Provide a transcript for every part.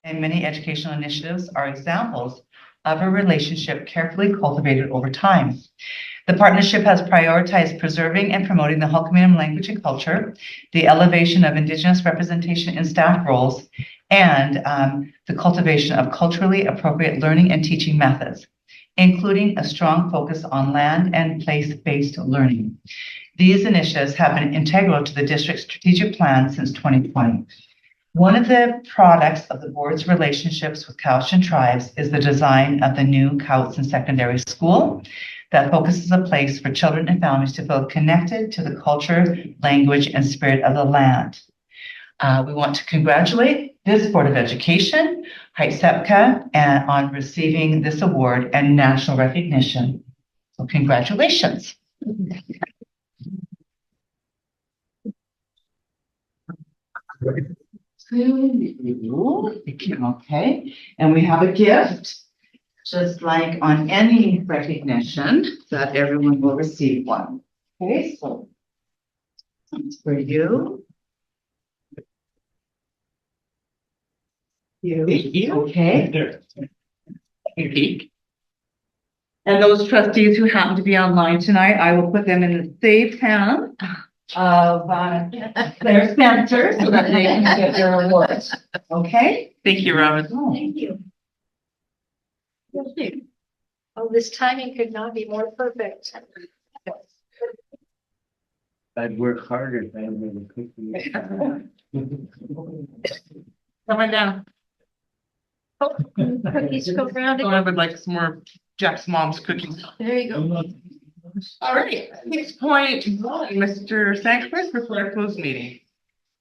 and many educational initiatives are examples of a relationship carefully cultivated over time. The partnership has prioritized preserving and promoting the Hul'qumi'num language and culture, the elevation of Indigenous representation in staff roles, and the cultivation of culturally appropriate learning and teaching methods, including a strong focus on land and place-based learning. These initiatives have been integral to the district's strategic plan since 2020. One of the products of the board's relationships with Cowichan tribes is the design of the new Cowichan Secondary School that focuses a place for children and families to feel connected to the culture, language, and spirit of the land. We want to congratulate this Board of Education, HiSEPCA, on receiving this award and national recognition. So congratulations. Okay, and we have a gift. Just like on any recognition, that everyone will receive one. Okay, so it's for you. Okay. And those trustees who happen to be online tonight, I will put them in the safe hands of their Spencer so that they can get their awards. Okay? Thank you, Robin. Thank you. Oh, this timing could not be more perfect. I'd work harder if I had been cooking. Come on down. Oh, cookies go round I again. would like some more Jack's mom's cookies. There you go. All right, 6.1, Mr. Sanchez, before our closed meeting.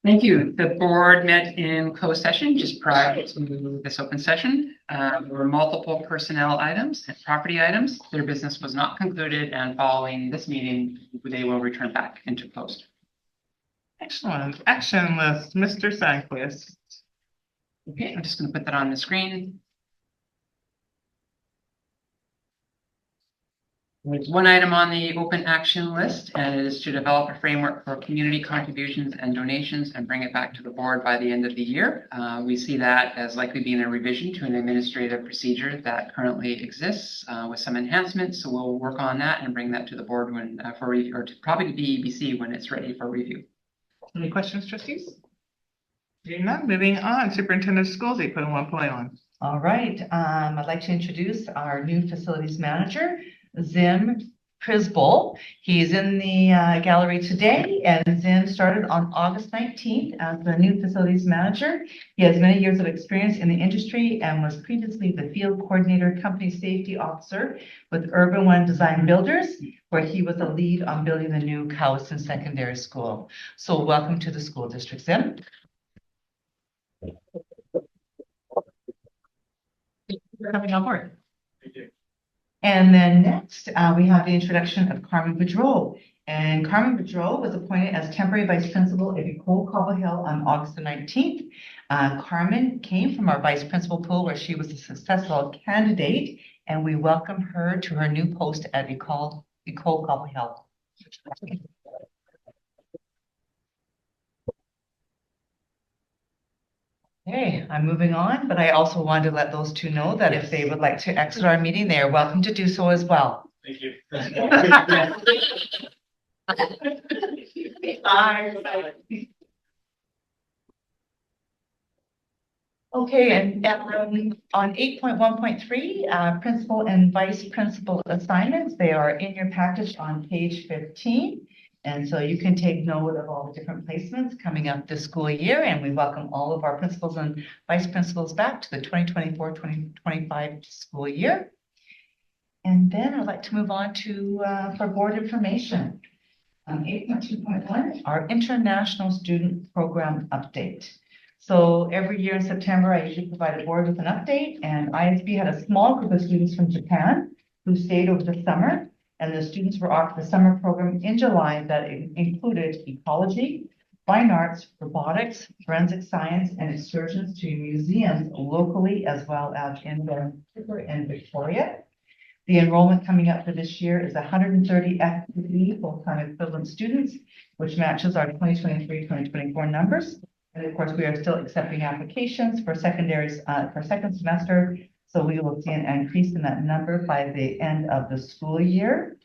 Thank you. The board met in closed session just prior to this open session. There were multiple personnel items and property items. Their business was not concluded, and following this meeting, they will return back into closed. Excellent. Action list, Mr. Sanchez. Okay, I'm just going to put that on the screen. There's one item on the open action list, and it is to develop a framework for community contributions and donations and bring it back to the board by the end of the year. We see that as likely being a revision to an administrative procedure that currently exists with some enhancements. So we'll work on that and bring that to the board when for review, or probably to BEBC when it's ready for review. Any questions, trustees? Seeing none, moving on. Superintendent of Schools 8.1.1. All right, I'd like to introduce our new facilities manager, Zim Prisbol. He's in the gallery today, and Zim started on August 19th as the new facilities manager. He has many years of experience in the industry and was previously the field coordinator, company safety officer with Urban One Design Builders, where he was a lead on building the new Cowichan Secondary School. So welcome to the school district, Zim. Thank you for coming on board. Thank you. And then next, we have the introduction of Carmen Boudreau. And Carmen Boudreau was appointed as temporary vice principal at Ecole Cobble Hill on August the 19th. Carmen came from our vice principal pool where she was a successful candidate, and we welcome her to her new post at Ecole Cobble Hill. Okay, I'm moving on, but I also wanted to let those two know that if they would like to exit our meeting, they are welcome to do so as well. Thank you. Bye. Okay, and on 8.1.3, principal and vice principal assignments, they are in your package on page 15. And so you can take note of all the different placements coming up this school year, and we welcome all of our principals and vice principals back to the 2024-2025 school year. And then I'd like to move on to for board information. 8.2.1, our international student program update. So every year in September, I usually provide the board with an update, and ISB had a small group of students from Japan who stayed over the summer. And the students were offered a summer program in July that included ecology, fine arts, robotics, forensic science, and excursions to museums locally as well as in Vancouver and Victoria. The enrollment coming up for this year is 130 FTE full-time equivalent students, which matches our 2023-2024 numbers. And of course, we are still accepting applications for secondaries, for second semester. So we will see an increase in that number by the end of the school year.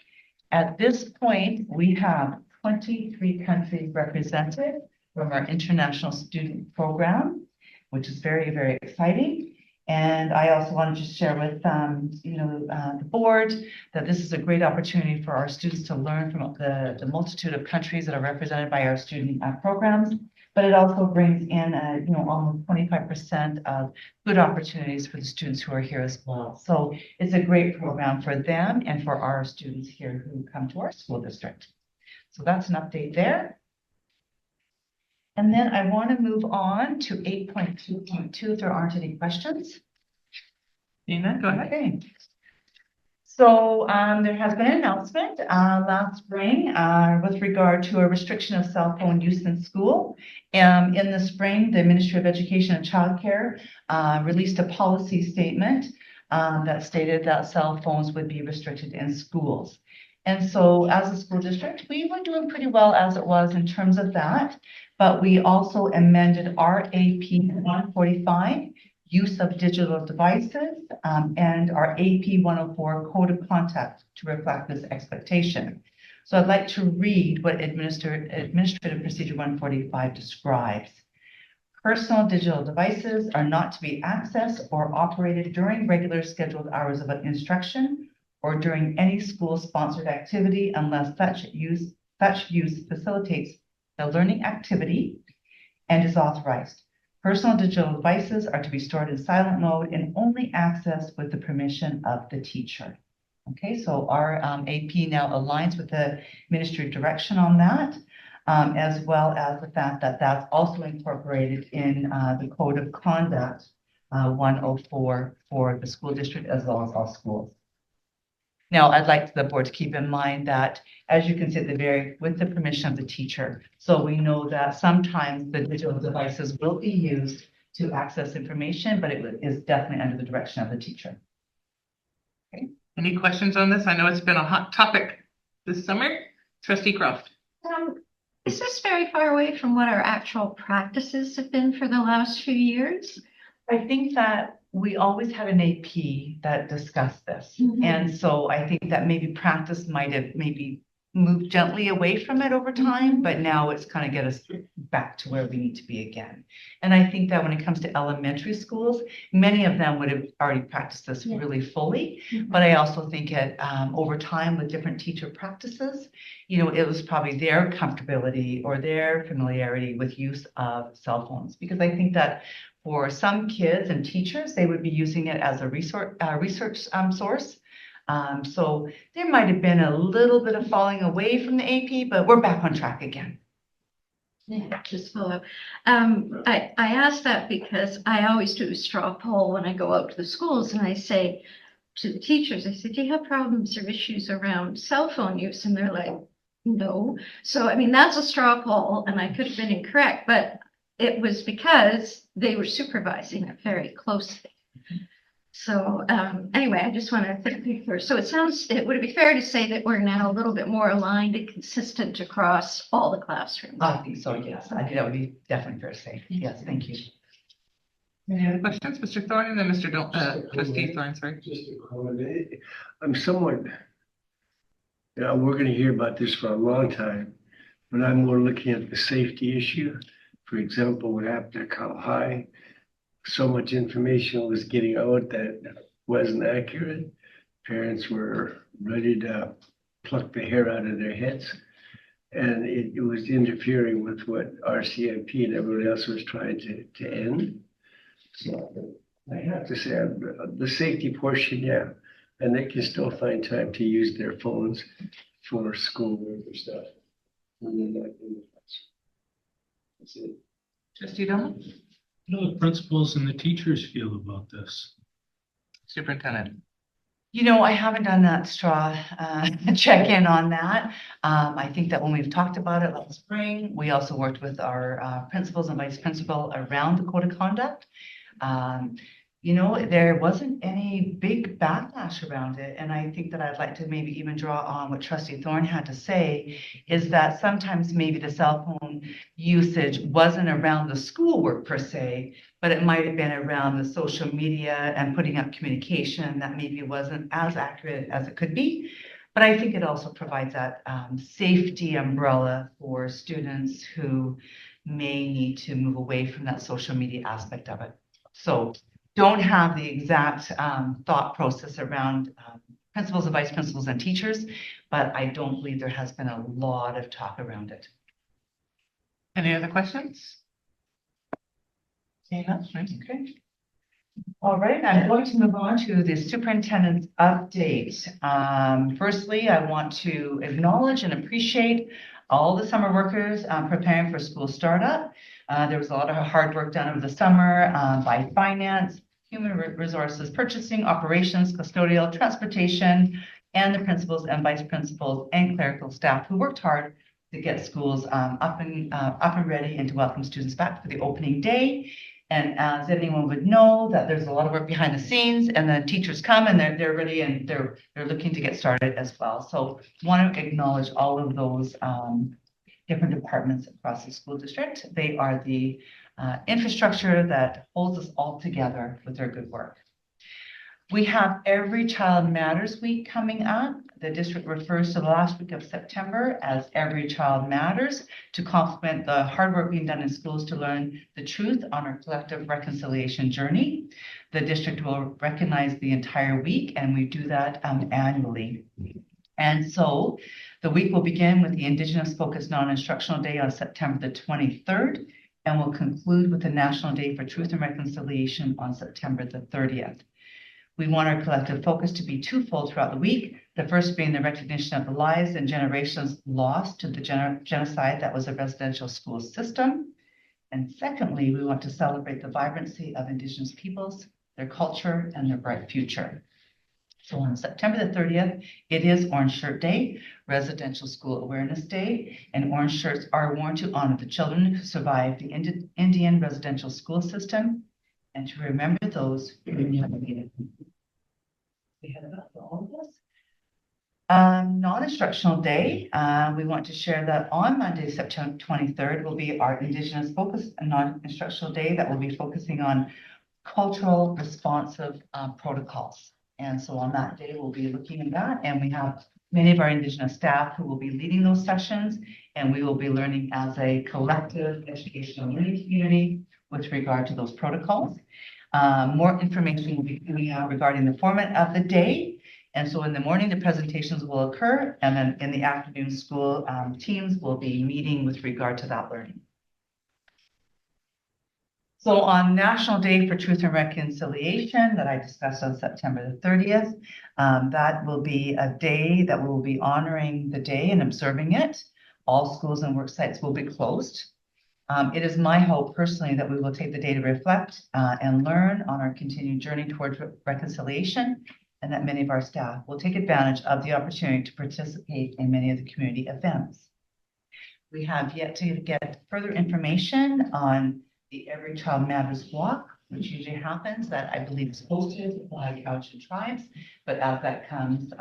At this point, we have 23 countries represented from our international student program, which is very, very exciting. And I also wanted to share with, the board that this is a great opportunity for our students to learn from the multitude of countries that are represented by our student programs. But it also brings in, almost 25% of good opportunities for the students who are here as well. So it's a great program for them and for our students here who come to our school district. So that's an update there. And then I want to move on to 8.2.2 if there aren't any questions. Nina, go ahead. Okay. So there has been an announcement last spring with regard to a restriction of cell phone use in school. In the spring, the Ministry of Education and Childcare released a policy statement that stated that cell phones would be restricted in schools. And so as a school district, we were doing pretty well as it was in terms of that. But we also amended our AP 145, use of digital devices, and our AP 104 code of conduct to reflect this expectation. So I'd like to read what Administrative Procedure 145 describes. Personal digital devices are not to be accessed or operated during regular scheduled hours of instruction or during any school-sponsored activity unless such use facilitates the learning activity and is authorized. Personal digital devices are to be stored in silent mode and only accessed with the permission of the teacher. Okay, so our AP now aligns with the ministry direction on that, as well as the fact that that's also incorporated in the code of conduct 104 for the school district as well as all schools. Now, I'd like the board to keep in mind that, as you can see at the very, with the permission of the teacher. So we know that sometimes the digital devices will be used to access information, but it is definitely under the direction of the teacher. Any questions on this? I know it's been a hot topic this summer. Trustee Croft. Is this very far away from what our actual practices have been for the last few years? I think that we always had an AP that discussed this. Mhm. And so I think that maybe practice might have maybe moved gently away from it over time, but now it's kind of get us back to where we need to be again. And I think that when it comes to elementary schools, many of them would have already practiced this Yeah. really fully. Mhm. But I also think it over time with different teacher practices, it was probably their comfortability or their familiarity with use of cell phones. Because I think that for some kids and teachers, they would be using it as a research source. So there might have been a little bit of falling away from the AP, but we're back on track again. Yeah, just follow. I asked that because I always do a straw poll when I go out to the schools and I say to the teachers, I said, do you have problems or issues around cell phone use? And they're like, no. So, I mean, that's a straw poll and I could have been incorrect, but it was because they were supervising it very closely. So anyway, I just want to thank you for, so would it be fair to say that we're now a little bit more aligned and consistent across all the classrooms? I think so, yes. I think that would be definitely fair to say. Yes, thank you. Any other questions? Mr. Thorne and then Trustee Thorne, sorry. Just a comment. I'm somewhat, we're gonna hear about this for a long time, but I'm more looking at the safety issue. For example, what happened at Cal High, so much information was getting out that wasn't accurate. Parents were ready to pluck the hair out of their heads. And it was interfering with what RCIP and everybody else was trying to end. So I have to say, the safety portion, yeah. And they can still find time to use their phones for schoolwork or stuff. And they're not in the classroom. That's it. Trustee Dolan? How do the principals and the teachers feel about this? Superintendent. I haven't done that straw check-in on that. I think that when we've talked about it last spring, we also worked with our principals and vice principal around the code of conduct. you know, there wasn't any big backlash around it. And I think that I'd like to maybe even draw on what Trustee Thorne had to say, is that sometimes maybe the cell phone usage wasn't around the schoolwork per se, but it might have been around the social media and putting up communication that maybe wasn't as accurate as it could be. But I think it also provides that safety umbrella for students who may need to move away from that social media aspect of it. So don't have the exact thought process around principals and vice principals and teachers, but I don't believe there has been a lot of talk around it. Any other questions? Okay. All right, I'm going to move on to the superintendent's update. Firstly, I want to acknowledge and appreciate all the summer workers preparing for school startup. There was a lot of hard work done over the summer by finance, human resources, purchasing, operations, custodial, transportation, and the principals and vice principals and clerical staff who worked hard to get schools up and ready and to welcome students back for the opening day. And as anyone would know, that there's a lot of work behind the scenes, and the teachers come and they're ready and they're looking to get started as well. So want to acknowledge all of those different departments across the school district. They are the infrastructure that holds us all together with their good work. We have Every Child Matters Week coming up. The district refers to the last week of September as Every Child Matters to complement the hard work being done in schools to learn the truth on our collective reconciliation journey. The district will recognize the entire week, and we do that annually. And so the week will begin with the Indigenous Focused Non-Instructional Day on September the 23rd, and will conclude with the National Day for Truth and Reconciliation on September the 30th. We want our collective focus to be twofold throughout the week. The first being the recognition of the lives and generations lost to the genocide that was a residential school system. And secondly, we want to celebrate the vibrancy of Indigenous peoples, their culture, and their bright future. So on September the 30th, it is Orange Shirt Day, Residential School Awareness Day, and orange shirts are worn to honor the children who survived the Indian residential school system and to remember those who navigated. We had about all of this. Non-instructional day, we want to share that on Monday, September 23rd, will be our Indigenous Focus non-instructional day that will be focusing on cultural responsive protocols. And so on that day, we'll be looking at that, and we have many of our Indigenous staff who will be leading those sessions, and we will be learning as a collective educational learning community with regard to those protocols. More information will be coming out regarding the format of the day. And so in the morning, the presentations will occur, and then in the afternoon, school teams will be meeting with regard to that learning. So on National Day for Truth and Reconciliation that I discussed on September the 30th, that will be a day that we will be honoring the day and observing it. All schools and work sites will be closed. It is my hope personally that we will take the day to reflect and learn on our continued journey towards reconciliation, and that many of our staff will take advantage of the opportunity to participate in many of the community events. We have yet to get further information on the Every Child Matters walk, which usually happens, that I believe is hosted by Cowichan Tribes, but as that comes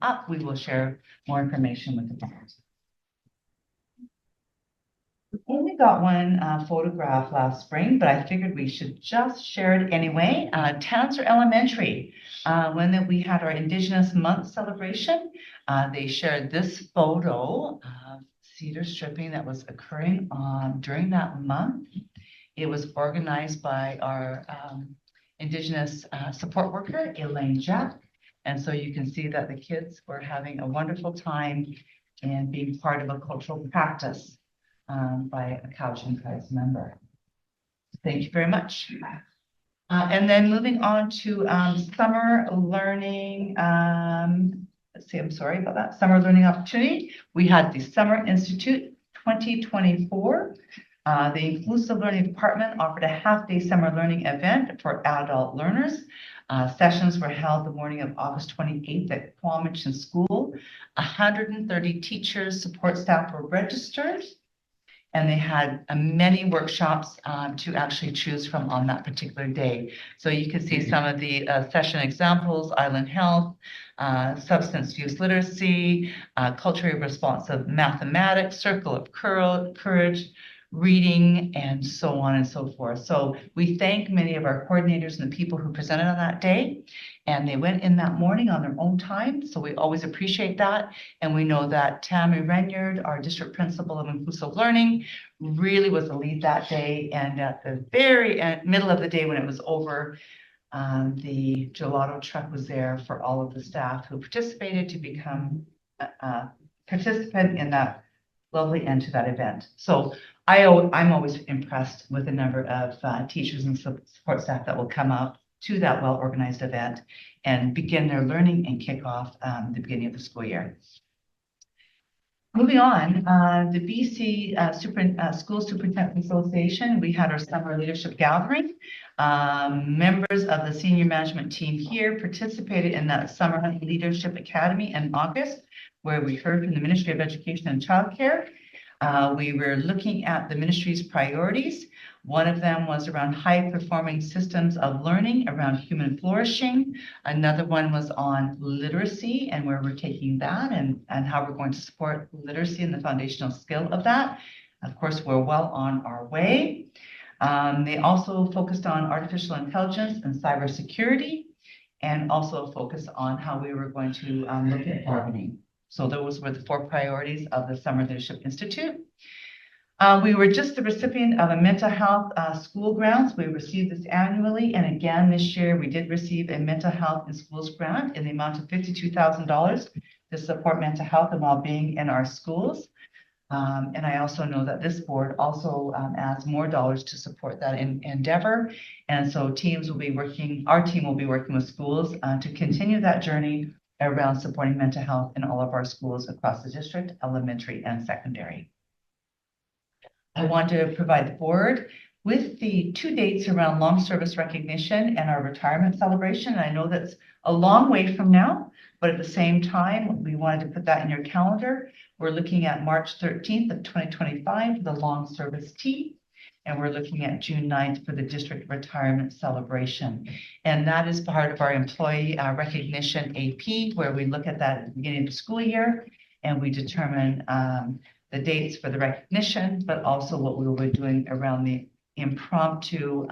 up, we will share more information with the parents. We only got one photograph last spring, but I figured we should just share it anyway. Townsville Elementary, when we had our Indigenous Month celebration, they shared this photo of cedar stripping that was occurring during that month. It was organized by our Indigenous support worker, Elaine Jack. And so you can see that the kids were having a wonderful time and being part of a cultural practice by a Cowichan Tribes member. Thank you very much. And then moving on to summer learning. Let's see, I'm sorry about that. Summer learning opportunity. We had the Summer Institute 2024. The Inclusive Learning Department offered a half-day summer learning event for adult learners. Sessions were held the morning of August 28th at Quamitchin School. 130 teachers, support staff were registered. and they had many workshops to actually choose from on that particular day. So you can see some of the session examples: island health, substance use literacy, culturally responsive mathematics, circle of courage, reading, and so on and so forth. So we thank many of our coordinators and the people who presented on that day. And they went in that morning on their own time. So we always appreciate that. And we know that Tammy Renyard, our district principal of inclusive learning, really was the lead that day. And at the very middle of the day, when it was over, the gelato truck was there for all of the staff who participated to become a participant in that lovely end to that event. So I'm always impressed with the number of teachers and support staff that will come out to that well-organized event and begin their learning and kick off the beginning of the school year. Moving on, the BC School Superintendent Association, we had our summer leadership gathering. Members of the senior management team here participated in that Summer Leadership Academy in August, where we heard from the Ministry of Education and Childcare. We were looking at the ministry's priorities. One of them was around high-performing systems of learning around human flourishing. Another one was on literacy and where we're taking that and how we're going to support literacy and the foundational skill of that. Of course, we're well on our way. They also focused on artificial intelligence and cybersecurity, and also focused on how we were going to look at bargaining. So those were the 4 priorities of the Summer Leadership Institute. We were just the recipient of a mental health school grants. We received this annually. And again, this year we did receive a mental health in schools grant in the amount of $52,000 to support mental health and well-being in our schools. And I also know that this board also adds more dollars to support that endeavor. And so our team will be working with schools to continue that journey around supporting mental health in all of our schools across the district, elementary and secondary. I want to provide the board with the 2 dates around long service recognition and our retirement celebration. I know that's a long way from now, but at the same time, we wanted to put that in your calendar. We're looking at March 13th of 2025 for the long service tea. And we're looking at June 9th for the district retirement celebration. And that is part of our employee recognition AP, where we look at that at the beginning of the school year and we determine the dates for the recognition, but also what we will be doing around the impromptu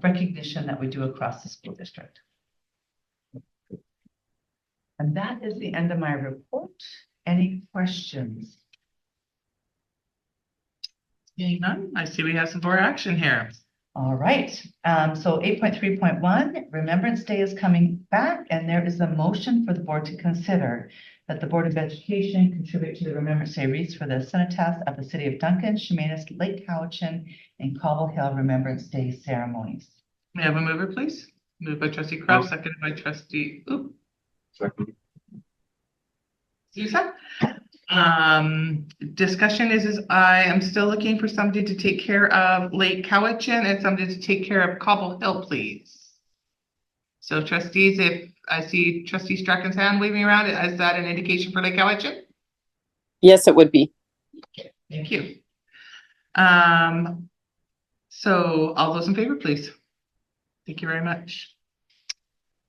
recognition that we do across the school district. And that is the end of my report. Any questions? Seeing none, I see we have some board action here. All right, so 8.3.1, Remembrance Day is coming back, and there is a motion for the board to consider that the Board of Education contribute to the Remembrance Day wreaths for the cenotaph of the City of Duncan, Chemainus, Lake Cowichan, and Cobble Hill Remembrance Day ceremonies. May I have a mover, please? Moved by trustee Kraft, seconded by trustee Second. Sousa. Discussion is I am still looking for somebody to take care of Lake Cowichan and somebody to take care of Cobble Hill, please. So trustees, if I see trustee Strachan's hand waving around, is that an indication for Lake Cowichan? Yes, it would be. Thank you. So all those in favor, please. Thank you very much.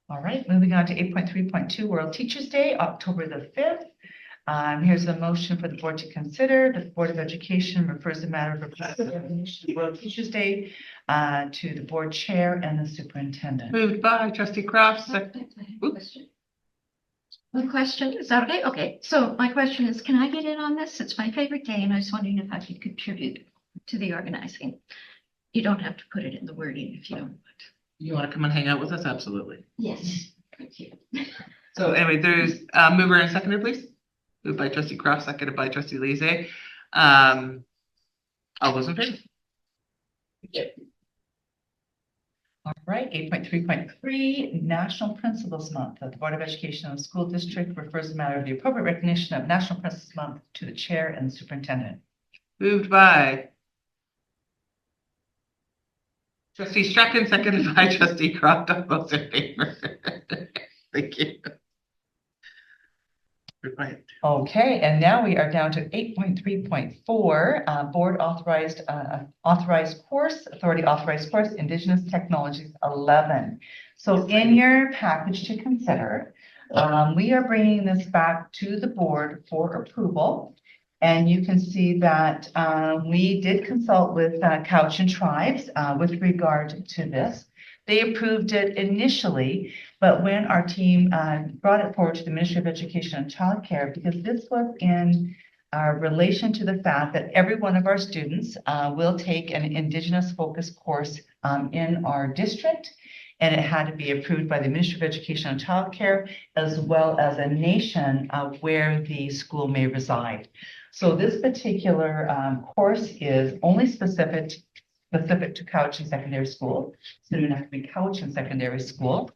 All right, moving on to 8.3.2, World Teachers Day, October the 5th. Here's a motion for the board to consider. The Board of Education refers the matter of World Teachers Day to the board chair and the superintendent. Moved by trustee Kraft, second. One question, is that okay? Okay, so my question is, can I get in on this? It's my favorite day, and I was wondering if I could contribute to the organizing. You don't have to put it in the wording if you don't. You want to come and hang out with us? Absolutely. Yes, thank you. So anyway, there's a mover and seconder, please. Moved by trustee Kraft, seconded by trustee Lise. All those in favor? All right, 8.3.3, National Principals Month. The Board of Education of the School District refers the matter of the appropriate recognition of National Principals Month to the chair and the superintendent. Moved by trustee Strachan, seconded by trustee Kraft. All those in favor? Thank you. Right. Okay, and now we are down to 8.3.4, board authorized, authorized course, authority authorized course, Indigenous Technologies 11. So in your package to consider, we are bringing this back to the board for approval. And you can see that we did consult with Cowichan Tribes with regard to this. They approved it initially, but when our team brought it forward to the Ministry of Education and Childcare, because this was in relation to the fact that every one of our students will take an Indigenous focused course in our district, and it had to be approved by the Ministry of Education and Childcare, as well as a nation of where the school may reside. So this particular course is only specific to Cowichan Secondary School, soon enough to be Cowichan Secondary School.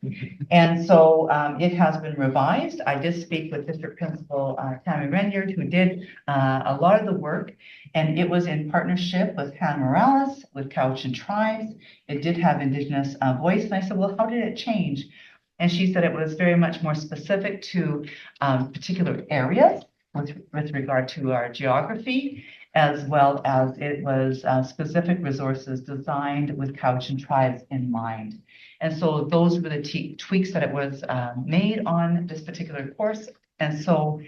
And so it has been revised. I did speak with District Principal Tammy Renyard, who did a lot of the work, and it was in partnership with Han Morales, with Cowichan Tribes. It did have Indigenous voice, and I said, well, how did it change? And she said it was very much more specific to particular areas with regard to our geography, as well as it was specific resources designed with Cowichan Tribes in mind. And so those were the tweaks that it was made on this particular course. And so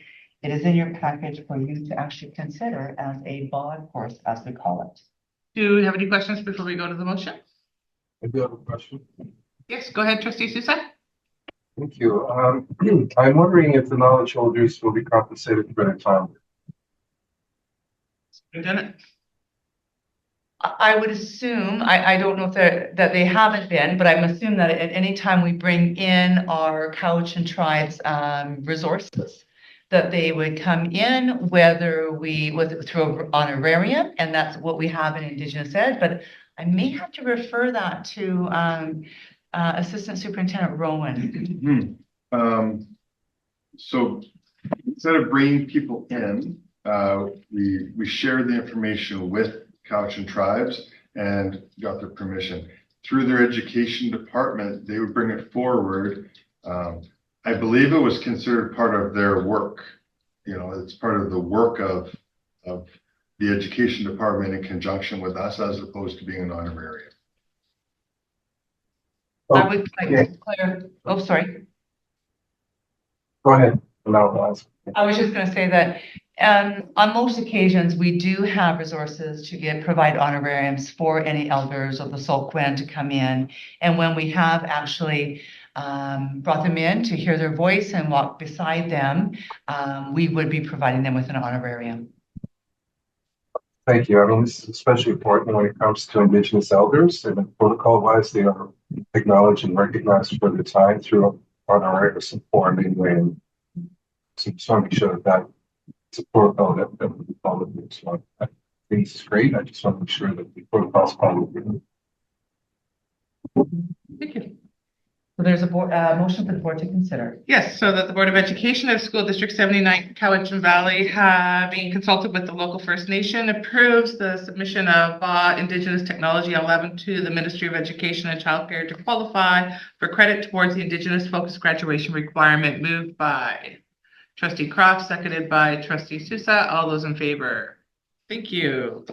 it is in your package for you to actually consider as a BOD course, as we call it. Do you have any questions before we go to the motion? I do have a question. Yes, go ahead, Trustee Sousa. Thank you. I'm wondering if the knowledge holders will be compensated for their time. Lieutenant? I would assume, I don't know if that they haven't been, but I'm assuming that at any time we bring in our Cowichan Tribes resources, that they would come in, whether through honorarium, and that's what we have in Indigenous Ed, but I may have to refer that to Assistant Superintendent Rowan. So instead of bringing people in, we shared the information with Cowichan Tribes and got their permission. Through their education department, they would bring it forward. I believe it was considered part of their work. You know, it's part of the work of the education department in conjunction with us, as opposed to being an honorarium. I would like to declare, oh, sorry. Go ahead. I was just going to say that on most occasions, we do have resources to provide honorariums for any elders of the Tsolk'uen to come in. And when we have actually brought them in to hear their voice and walk beside them, we would be providing them with an honorarium. Thank you. I mean, this is especially important when it comes to Indigenous elders, and protocol-wise, they are acknowledged and recognized for their time through honorarium support anyway. And so just want to be sure that it's a protocol that we follow. So I think this is great. I just want to be sure that the protocol is followed. Thank you. So there's a motion for the board to consider. Yes, so that the Board of Education of School District 79, Cowichan Valley, having consulted with the local First Nation, approves the submission of Indigenous Technology 11 to the Ministry of Education and Childcare to qualify for credit towards the Indigenous focused graduation requirement, moved by Trustee Croft, seconded by Trustee Sousa. All those in favor? Thank you.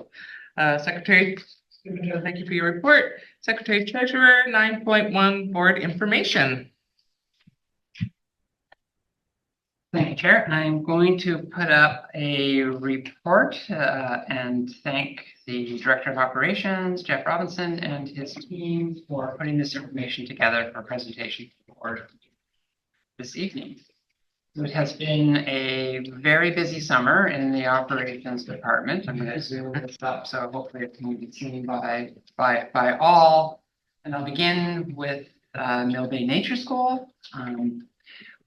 Secretary, thank you for your report. Secretary Treasurer, 9.1 board information. Thank you, Chair. I'm going to put up a report and thank the Director of Operations, Jeff Robinson, and his team for putting this information together for presentation to the board this evening. It has been a very busy summer in the operations department. I'm going to zoom this up so hopefully it can be seen by all. And I'll begin with Mill Bay Nature School,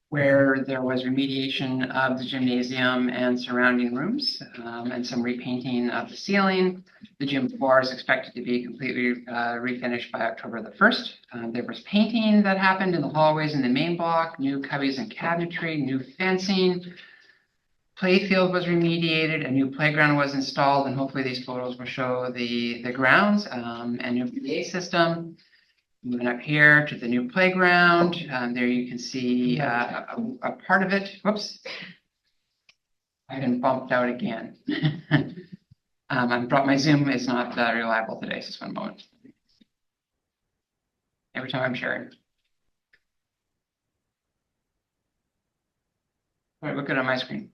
where there was remediation of the gymnasium and surrounding rooms and some repainting of the ceiling. The gym floor is expected to be completely refinished by October the 1st. There was painting that happened in the hallways in the main block, new cubbies and cabinetry, new fencing. Playfield was remediated, a new playground was installed, and hopefully these photos will show the grounds, and new PA system. Moving up here to the new playground, there you can see a part of it. Whoops. I've been bumped out again. My Zoom is not reliable today, so just one moment. Every time I'm sharing. All right, look good on my screen.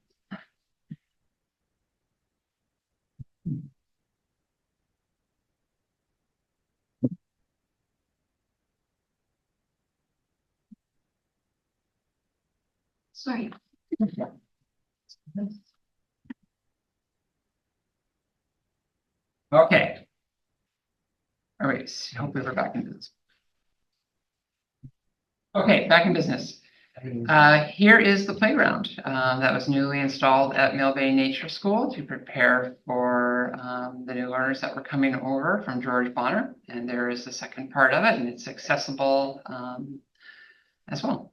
Sorry. Okay. All right, hopefully we're back in business. Okay, back in business. Here is the playground that was newly installed at Mill Bay Nature School to prepare for the new learners that were coming over from George Bonner. And there is the second part of it, and it's accessible as well.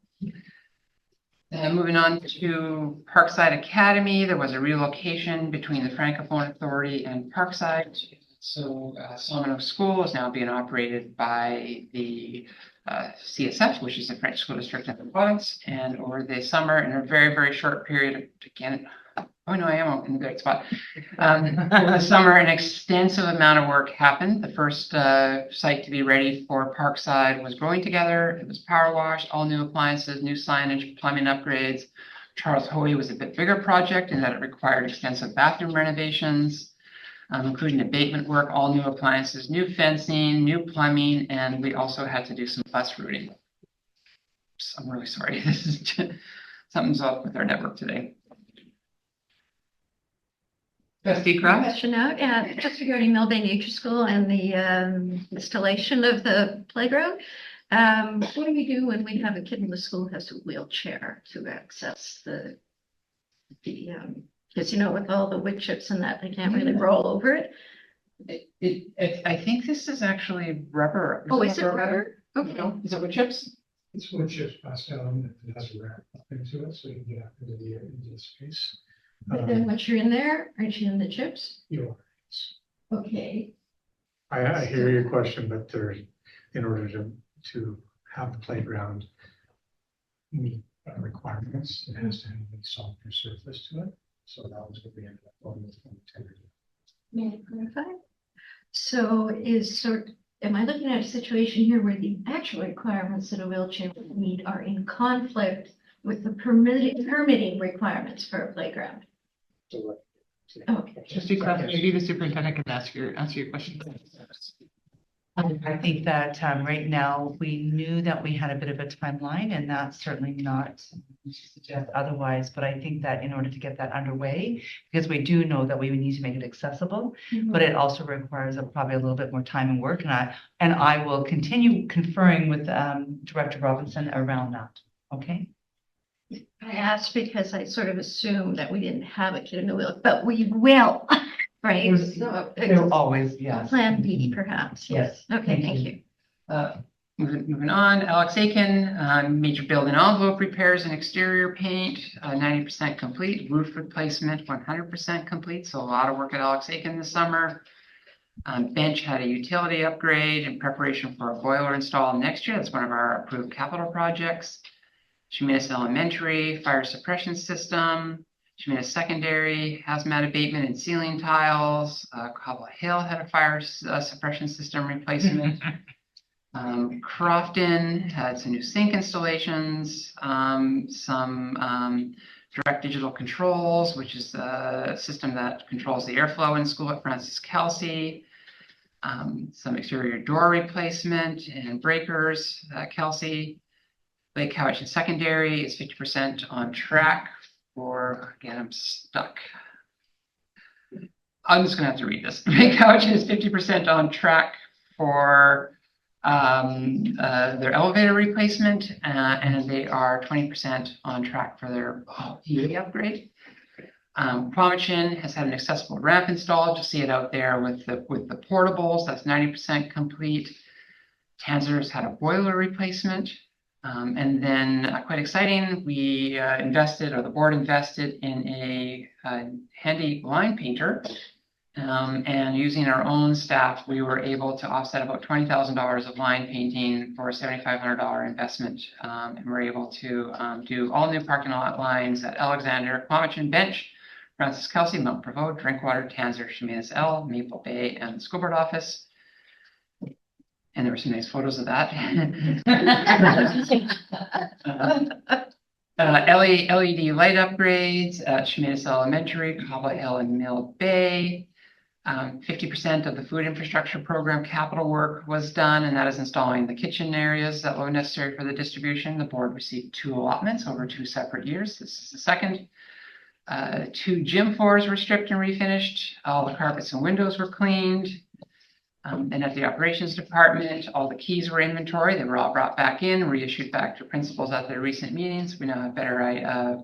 And moving on to Parkside Academy, there was a relocation between the Francophone Authority and Parkside. So Solomon School is now being operated by the CSF, which is the French School District of the province. And over the summer, in a very, very short period, again, oh no, I am in the good spot. Over the summer, an extensive amount of work happened. The first site to be ready for Parkside was Growing Together. It was power washed, all new appliances, new signage, plumbing upgrades. Charles Hoey was a bit bigger project in that it required extensive bathroom renovations, including abatement work, all new appliances, new fencing, new plumbing, and we also had to do some bus routing. So I'm really sorry. This is something's up with our network today. Trustee Kraft? Question out, just regarding Mill Bay Nature School and the installation of the playground. What do we do when we have a kid in the school who has a wheelchair to access the because with all the wood chips and that, they can't really roll over it. I think this is actually rubber. Oh, is it rubber? Okay. No, is it wood chips? It's wood chips passed down, it has a wrap up into it, so you can get out into the space. But then once you're in there, aren't you in the chips? You are. Okay. I hear your question, but in order to have the playground meet requirements, it has to have a softer surface to it. So that was what we ended up going with from the tender. May I clarify? So am I looking at a situation here where the actual requirements that a wheelchair would need are in conflict with the permitting requirements for a playground? Okay. Trustee Kraft, maybe the superintendent can answer your question. I think that right now we knew that we had a bit of a timeline, and that's certainly not to suggest otherwise. But I think that in order to get that underway, because we do know that we would need to make it accessible, but it also requires probably a little bit more time and work. And I will continue conferring with Director Robinson around that. Okay. I asked because I sort of assumed that we didn't have a kid in the wheel, but we will, right? So There's always, yes. Plan B, perhaps. Yes. Okay, thank you. Moving on, Alex Aiken, major building envelope repairs and exterior paint, 90% complete, roof replacement, 100% complete. So a lot of work at Alex Aiken this summer. Bench had a utility upgrade in preparation for a boiler install next year. That's one of our approved capital projects. Chemainus Elementary, fire suppression system. Chemainus Secondary, hazmat abatement and ceiling tiles. Cobble Hill had a fire suppression system replacement. Crofton had some new sink installations, some direct digital controls, which is a system that controls the airflow in school at Francis Kelsey. Some exterior door replacement and breakers at Kelsey. Lake Cowichan Secondary is 50% on track for, again, I'm stuck. I'm just gonna have to read this. Lake Cowichan is 50% on track for their elevator replacement, and they are 20% on track for their PA upgrade. Quamachin has had an accessible ramp installed. You'll see it out there with the portables. That's 90% complete. Tanzer's had a boiler replacement. And then quite exciting, we the board invested in a handy line painter. And using our own staff, we were able to offset about $20,000 of line painting for a $7,500 investment. And we're able to do all new parking lot lines at Alexander, Quamachin, Bench, Francis Kelsey, Mount Provo, Drinkwater, Tanzer, Chemainus L, Maple Bay, and the school board office. And there were some nice photos of that. LED light upgrades at Chemainus Elementary, Cobble Hill, and Mill Bay. 50% of the food infrastructure program capital work was done, and that is installing the kitchen areas that were necessary for the distribution. The board received 2 allotments over 2 separate years. This is the second. 2 gym floors were stripped and refinished. All the carpets and windows were cleaned. And at the operations department, all the keys were inventory. They were all brought back in, reissued back to principals at their recent meetings. We now have better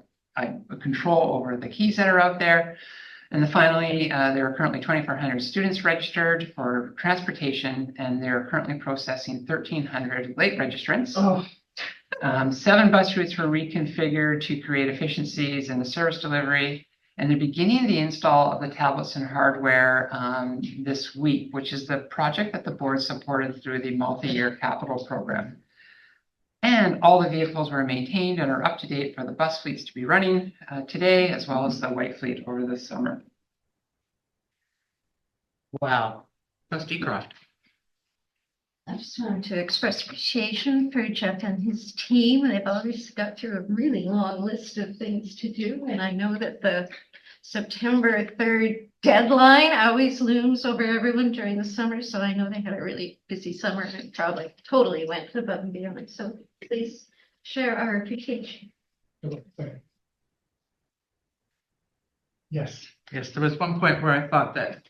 control over the keys that are out there. And then finally, there are currently 2,400 students registered for transportation, and they're currently processing 1,300 late registrants. 7 bus routes were reconfigured to create efficiencies in the service delivery. And they're beginning the install of the tablets and hardware this week, which is the project that the board supported through the multi-year capital program. And all the vehicles were maintained and are up to date for the bus fleets to be running today, as well as the white fleet over the summer. Wow. Trustee Croft. I just wanted to express appreciation for Jeff and his team. They've always got through a really long list of things to do. And I know that the September 3rd deadline always looms over everyone during the summer. So I know they had a really busy summer and probably totally went above and beyond. So please share our appreciation. Yes. Yes, there was one point where I thought that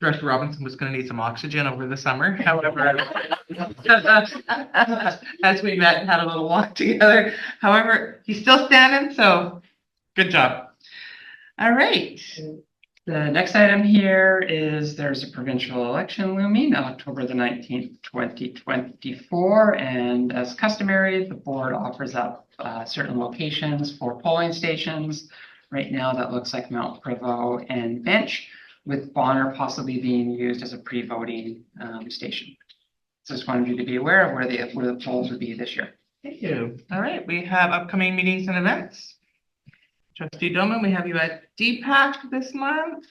Director Robinson was going to need some oxygen over the summer. However, as we met and had a little walk together, however, he's still standing, so good job. All right. The next item here is there's a provincial election looming on October the 19th, 2024. And as customary, the board offers up certain locations for polling stations. Right now, that looks like Mount Provo and Bench, with Bonner possibly being used as a pre-voting station. So just wanted you to be aware of where the polls would be this year. Thank you. All right, we have upcoming meetings and events. Trustee Doman, we have you at DPAC this month.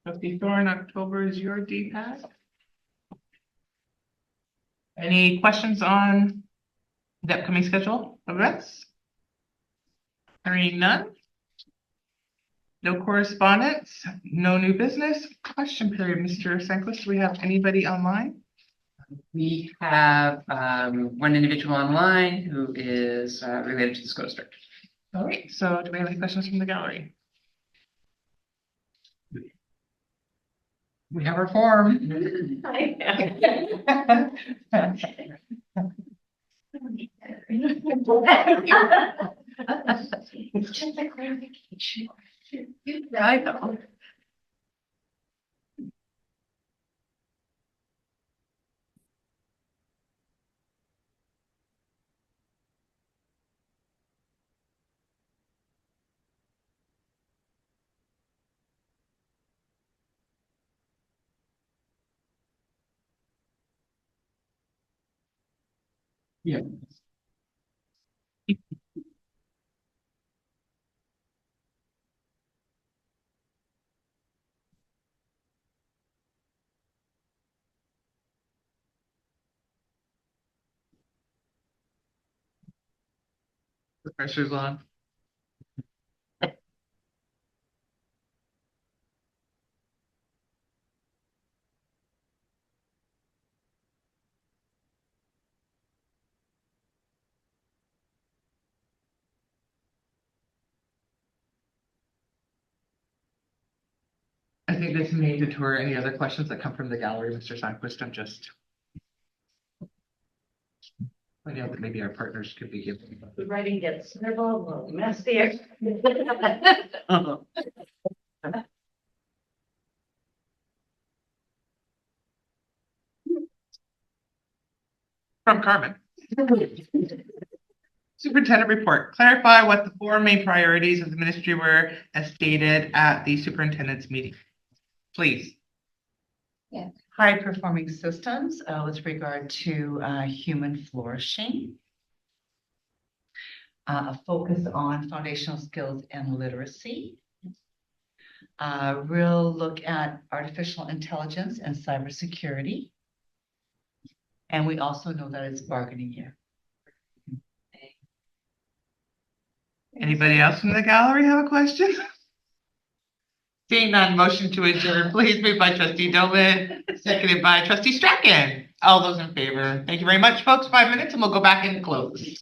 Trustee Thorne, October is your DPAC. Any questions on the upcoming schedule of events? Hearing none. No correspondence, no new business. Question period, Mr. Sanquist. Do we have anybody online? We have one individual online who is related to the school district. All right, so do we have any questions from the gallery? We have our form. It's just a clarification. I know. Yeah. The pressure's on. I think this may detour any other questions that come from the gallery, Mr. Sanquist. I'm just finding out that maybe our partners could be giving. The writing gets scribbled, a little messier. From Carmen. Superintendent report. Clarify what the 4 main priorities of the ministry were as stated at the superintendent's meeting. Please. Yeah. High performing systems with regard to human flourishing. a focus on foundational skills and literacy. Real look at artificial intelligence and cybersecurity. And we also know that it's bargaining year. Anybody else from the gallery have a question? Seeing none, motion to adjourn, please, moved by trustee Dolan, seconded by trustee Strachan. All those in favor. Thank you very much, folks. 5 minutes and we'll go back and close.